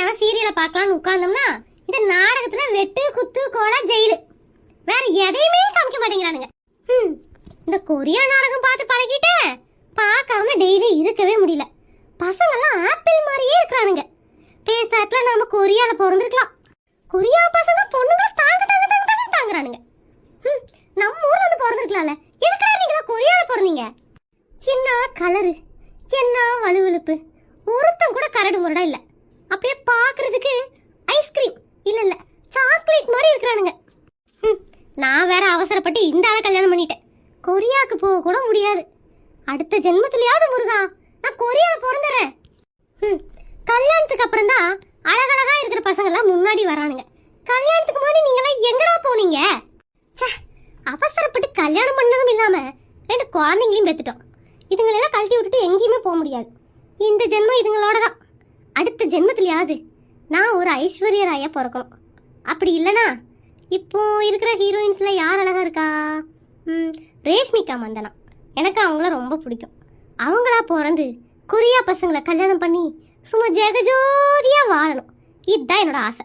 நிம்மதியான சீரியலை பார்க்கலாம்னு உட்கார்ந்தோம்னா இந்த நாடகத்துல வெட்டு குத்து கோலா ஜெயிலு வேற எதையுமே காமிக்க மாட்டேங்கிறானுங்க. இந்த கொரியா நாடகம் பார்த்து பழகிட்டு பார்க்காம டெய்லி இருக்கவே முடியல. பசங்கெல்லாம் ஆப்பிள் மாதிரியே இருக்கிறானுங்க. பேசாட்டுல நாம கொரியால பிறந்திருக்கலாம். கொரியா பசங்க பொண்ணுங்களை தாங்க தாங்க தாங்க தாங்க தாங்குறானுங்க. நம்ம ஊர்ல வந்து பிறந்திருக்கலாம்ல. எதுக்குடா நீங்க கொரியால பிறந்தீங்க? சின்ன கலரு, சின்ன வலுவலுப்பு, ஒருத்தன் கூட கரடு முரடா இல்ல. அப்படியே பாக்குறதுக்கு ஐஸ்கிரீம் இல்ல சாக்லேட் மாதிரி இருக்கிறானுங்க. நான் வேற அவசரப்பட்டு இந்த ஆளை கல்யாணம் பண்ணிட்டேன். கொரியாவுக்கு போக கூட முடியாது. அடுத்த ஜென்மத்திலேயாவது முருகா நான் கொரியால பிறந்துறேன். கல்யாணத்துக்கு அப்புறம் தான் அழகழகா இருக்கிற பசங்க எல்லாம் முன்னாடி வரானுங்க. கல்யாணத்துக்கு முன்னாடி நீங்களாம் எங்கடா போனீங்க? அவசரப்பட்டு கல்யாணம் பண்ணதும் இல்லாம 2 குழந்தைங்களையும் பெத்துட்டோம். இதுங்களெல்லாம் கழட்டி விட்டுட்டு எங்கேயுமே போக முடியாது. இந்த ஜென்மம் இதுங்களோட தான். அடுத்த ஜென்மத்திலேயாவது நான் ஒரு ஐஸ்வர்யா ராயா பிறக்கணும். அப்படி இல்லைனா இப்போ இருக்கிற ஹீரோயின்ஸ்ல யார் அழகா இருக்கா? ரேஷ்மிகா மந்தனா. எனக்கு அவங்கள ரொம்ப பிடிக்கும். அவங்களா பிறந்து கொரியா பசங்களை கல்யாணம் பண்ணி சும்மா ஜெகஜோதியா வாழணும். இதுதான் என்னோட ஆசை.